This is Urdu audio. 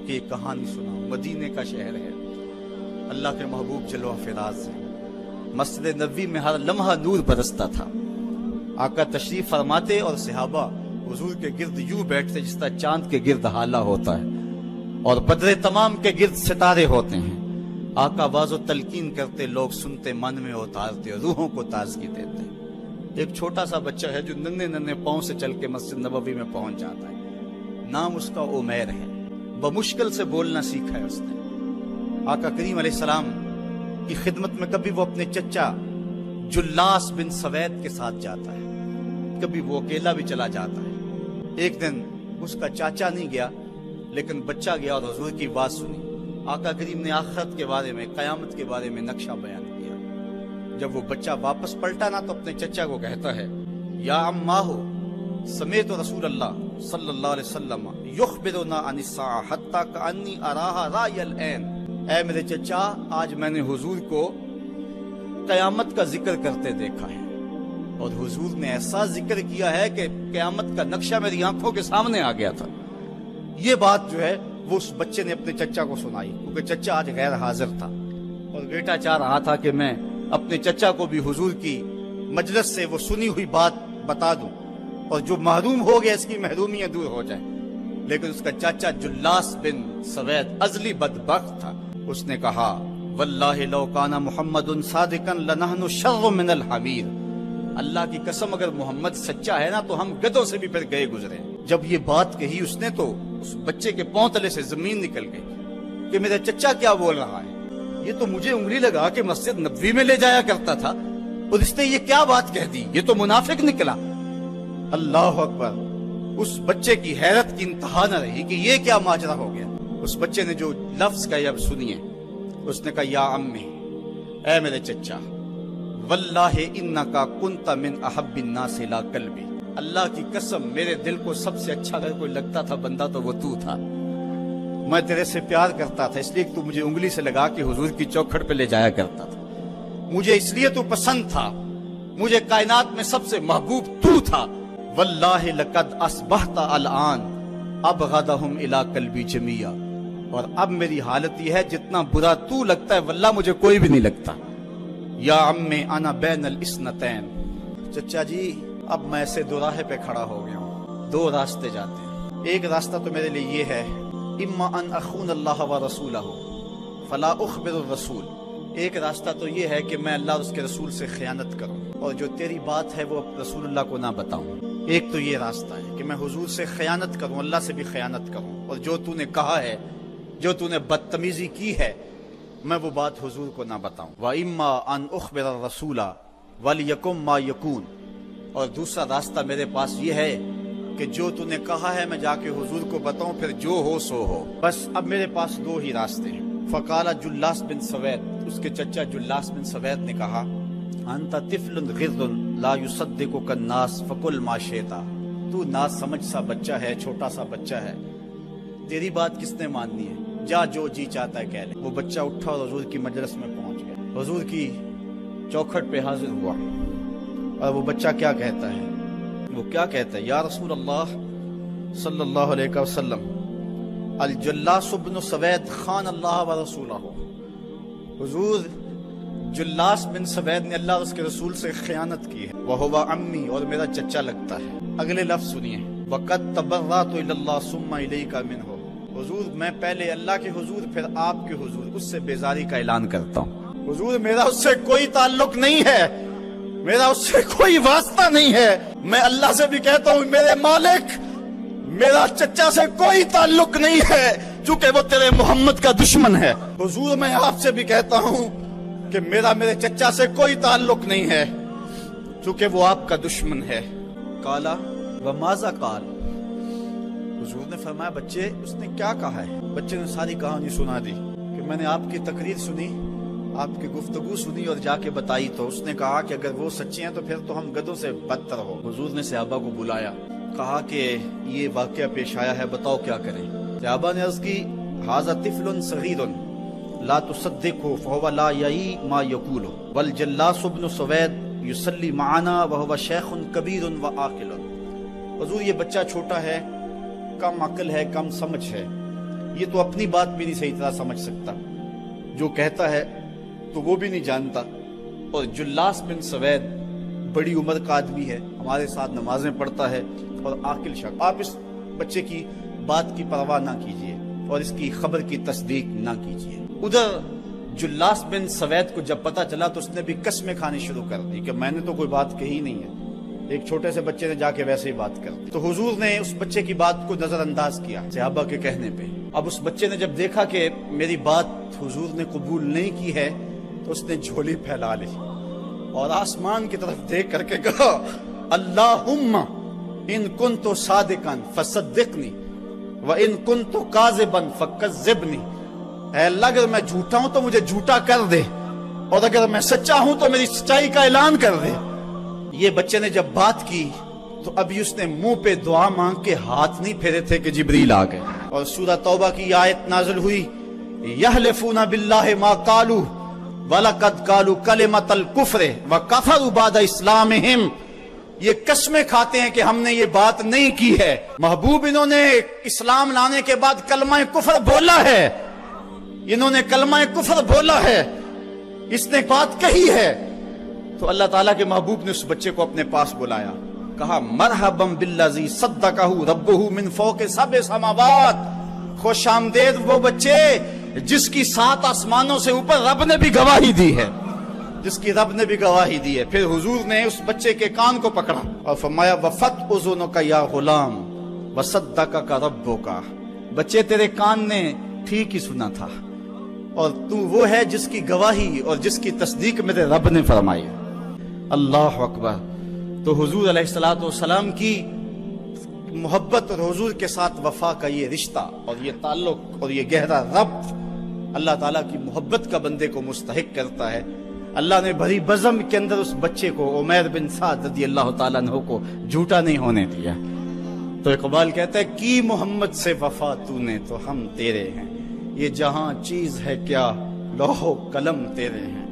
کہ ایک کہانی سناؤں۔ مدینے کا شہر ہے، اللہ کے محبوب جلوہ فراز ہے، مسجد نبوی میں ہر لمحہ نور برستا تھا۔ آقا تشریف فرماتے اور صحابہ حضور کے گرد یوں بیٹھتے جس طرح چاند کے گرد ہالہ ہوتا ہے اور بدر تمام کے گرد ستارے ہوتے ہیں۔ آقا واز و تلقین کرتے، لوگ سنتے، من میں اتارتے اور روحوں کو تازگی دیتے۔ ایک چھوٹا سا بچہ ہے جو ننھے ننھے پاؤں سے چل کے مسجد نبوی میں پہنچ جاتا ہے، نام اس کا عمیر ہے، بمشکل سے بولنا سیکھا ہے اس نے۔ آقا کریم علیہ السلام کی خدمت میں کبھی وہ اپنے چچا جلاس بن سوید کے ساتھ جاتا ہے، کبھی وہ اکیلا بھی چلا جاتا ہے۔ ایک دن اس کا چاچا نہیں گیا لیکن بچہ گیا اور حضور کی بات سنی۔ آقا کریم نے آخرت کے بارے میں، قیامت کے بارے میں نقشہ بیان کیا۔ جب وہ بچہ واپس پلٹا نا تو اپنے چچا کو کہتا ہے، یا اماہ سمیت رسول اللہ صلی اللہ علیہ وسلم یخبرنا عن الساعہ حتی کانی اراہا رای العین۔ اے میرے چچا، آج میں نے حضور کو قیامت کا ذکر کرتے دیکھا ہے، اور حضور نے ایسا ذکر کیا ہے کہ قیامت کا نقشہ میری آنکھوں کے سامنے آ گیا تھا۔ یہ بات جو ہے وہ اس بچے نے اپنے چچا کو سنائی، کیونکہ چچا آج غیر حاضر تھا اور بیٹا چاہ رہا تھا کہ میں اپنے چچا کو بھی حضور کی مجلس سے وہ سنی ہوئی بات بتا دوں اور جو محروم ہو گیا اس کی محرومیاں دور ہو جائیں۔ لیکن اس کا چاچا جلاس بن سوید ازلی بدبخت تھا۔ اس نے کہا، واللہ لو کان محمد صادقا لنحن شر من الحمیر۔ اللہ کی قسم اگر محمد سچا ہے نا تو ہم گدھوں سے بھی پھر گئے گزرے۔ جب یہ بات کہی اس نے تو اس بچے کے پاؤں تلے سے زمین نکل گئی کہ میرا چچا کیا بول رہا ہے، یہ تو مجھے انگلی لگا کے مسجد نبوی میں لے جایا کرتا تھا اور اس نے یہ کیا بات کہہ دی، یہ تو منافق نکلا۔ اللہ اکبر! اس بچے کی حیرت کی انتہا نہ رہی کہ یہ کیا ماجرا ہو گیا۔ اس بچے نے جو لفظ کہا اب سنیے، اس نے کہا، یا امی، اے میرے چچا، واللہ انکا کنت من احب الناس الی قلبی۔ اللہ کی قسم میرے دل کو سب سے اچھا اگر کوئی لگتا تھا بندہ تو وہ تو تھا۔ میں تیرے سے پیار کرتا تھا اس لیے کہ تو مجھے انگلی سے لگا کے حضور کی چوکھٹ پہ لے جایا کرتا تھا، مجھے اس لیے تو پسند تھا، مجھے کائنات میں سب سے محبوب تو تھا۔ واللہ لقد اصبحت الان ابغضهم الی قلبی جمیعا۔ اور اب میری حالت یہ ہے جتنا برا تو لگتا ہے واللہ مجھے کوئی بھی نہیں لگتا۔ یا امی انا بین الاثنتین۔ چچا جی اب میں ایسے دو راہ پہ کھڑا ہو گیا ہوں، دو راستے جاتے ہیں۔ ایک راستہ تو میرے لیے یہ ہے، اما ان اخون اللہ و رسولہ فلا اخبر الرسول۔ ایک راستہ تو یہ ہے کہ میں اللہ اور اس کے رسول سے خیانت کروں اور جو تیری بات ہے وہ رسول اللہ کو نہ بتاؤں۔ ایک تو یہ راستہ ہے کہ میں حضور سے خیانت کروں، اللہ سے بھی خیانت کروں، اور جو تو نے کہا ہے، جو تو نے بدتمیزی کی ہے، میں وہ بات حضور کو نہ بتاؤں۔ وَإِمَّا أَنْ أُخْبِرَ الرَّسُولَ وَلِيَكُمْ مَا يَكُونَ۔ اور دوسرا راستہ میرے پاس یہ ہے کہ جو تو نے کہا ہے میں جا کے حضور کو بتاؤں، پھر جو ہو سو ہو۔ بس اب میرے پاس دو ہی راستے ہیں۔ فقال جلاس بن سوید، اس کے چچا جلاس بن سوید نے کہا، انت طفل غض لا يصدقك الناس فقل ما شئت۔ تو نا سمجھ سا بچہ ہے، چھوٹا سا بچہ ہے، تیری بات کس نے ماننی ہے، جا جو جی چاہتا ہے کہہ لے۔ وہ بچہ اٹھا اور حضور کی مجلس میں پہنچ گیا، حضور کی چوکھٹ پہ حاضر ہوا، اور وہ بچہ کیا کہتا ہے، وہ کیا کہتا ہے، یا رسول اللہ صلی اللہ علیہ وسلم، الجلاس بن سوید خان اللہ و رسولہ۔ حضور جلاس بن سوید نے اللہ اور اس کے رسول سے خیانت کی ہے، وہو امی، اور میرا چچا لگتا ہے۔ اگلے لفظ سنیے، وقد تبرأت الی اللہ ثم الیک منہ۔ حضور میں پہلے اللہ کے حضور پھر آپ کے حضور اس سے بیزاری کا اعلان کرتا ہوں۔ حضور میرا اس سے کوئی تعلق نہیں ہے، میرا اس سے کوئی واسطہ نہیں ہے۔ میں اللہ سے بھی کہتا ہوں میرے مالک، میرا چچا سے کوئی تعلق نہیں ہے چونکہ وہ تیرے محمد کا دشمن ہے۔ حضور میں آپ سے بھی کہتا ہوں کہ میرا میرے چچا سے کوئی تعلق نہیں ہے چونکہ وہ آپ کا دشمن ہے۔ قالا وماذا قال۔ حضور نے فرمایا بچے اس نے کیا کہا ہے؟ بچے نے ساری کہانی سنا دی کہ میں نے آپ کی تقریر سنی، آپ کی گفتگو سنی اور جا کے بتائی، تو اس نے کہا کہ اگر وہ سچے ہیں تو پھر تو ہم گدھوں سے بدتر ہو۔ حضور نے صحابہ کو بلایا، کہا کہ یہ واقعہ پیش آیا ہے، بتاؤ کیا کریں۔ صحابہ نے عرض کی، ھذا طفل صغیر لا تصدقه فهو لا یعی ما یقول والجلاس بن سوید یصلی معنا وهو شیخ کبیر وعاقل۔ حضور یہ بچہ چھوٹا ہے، کم عقل ہے، کم سمجھ ہے، یہ تو اپنی بات بھی نہیں صحیح طرح سمجھ سکتا، جو کہتا ہے تو وہ بھی نہیں جانتا۔ اور جلاس بن سوید بڑی عمر کا آدمی ہے، ہمارے ساتھ نمازیں پڑھتا ہے اور عاقل شخص۔ آپ اس بچے کی بات کی پرواہ نہ کیجیے اور اس کی خبر کی تصدیق نہ کیجیے۔ ادھر جلاس بن سوید کو جب پتا چلا تو اس نے بھی قسمیں کھانی شروع کر دی کہ میں نے تو کوئی بات کہی نہیں ہے، ایک چھوٹے سے بچے نے جا کے ویسے ہی بات کر دی۔ تو حضور نے اس بچے کی بات کو نظر انداز کیا صحابہ کے کہنے پہ۔ اب اس بچے نے جب دیکھا کہ میری بات حضور نے قبول نہیں کی ہے تو اس نے جھولی پھیلا لی اور آسمان کی طرف دیکھ کر کے کہا اللہم ان کنت صادقا فصدقنی وان کنت کاذبا فکذبنی، اے اللہ اگر میں جھوٹا ہوں تو مجھے جھوٹا کر دے، اور اگر میں سچا ہوں تو میری سچائی کا اعلان کر دے۔ یہ بچے نے جب بات کی تو ابھی اس نے منہ پہ دعا مانگ کے ہاتھ نہیں پھیرے تھے کہ جبریل آ گئے، اور سورہ توبہ کی آیت نازل ہوئی یحلفون باللہ ما قالوا وَلَقَدْ قَالُوا كَلِمَةَ الْكُفْرِ وَكَفَرُوا بَعْدَ إِسْلَامِهِمْ، یہ قسمیں کھاتے ہیں کہ ہم نے یہ بات نہیں کی ہے۔ محبوب انہوں نے اسلام لانے کے بعد کلمہ کفر بولا ہے، انہوں نے کلمہ کفر بولا ہے، اس نے بات کہی ہے۔ تو اللہ تعالیٰ کے محبوب نے اس بچے کو اپنے پاس بلایا، کہا مرحبا بالذی صدقہ ربہ من فوق سبع سماوات، خوش آمدید وہ بچے جس کی 7 آسمانوں سے اوپر رب نے بھی گواہی دی ہے، جس کی رب نے بھی گواہی دی ہے۔ پھر حضور نے اس بچے کے کان کو پکڑا اور فرمایا وفت اذنک یا غلام وصدقک ربک، بچے تیرے کان نے ٹھیک ہی سنا تھا اور تو وہ ہے جس کی گواہی اور جس کی تصدیق میرے رب نے فرمائی۔ اللہ اکبر۔ تو حضور علیہ الصلوۃ والسلام کی محبت اور حضور کے ساتھ وفا کا یہ رشتہ اور یہ تعلق اور یہ گہرا ربط اللہ تعالیٰ کی محبت کا بندے کو مستحق کرتا ہے۔ اللہ نے بھری بزم کے اندر اس بچے کو عمیر بن سعد رضی اللہ تعالیٰ عنہ کو جھوٹا نہیں ہونے دیا۔ تو اقبال کہتا ہے کی محمد سے وفا تو نے تو ہم تیرے ہیں، یہ جہاں چیز ہے کیا لوح و قلم تیرے ہیں۔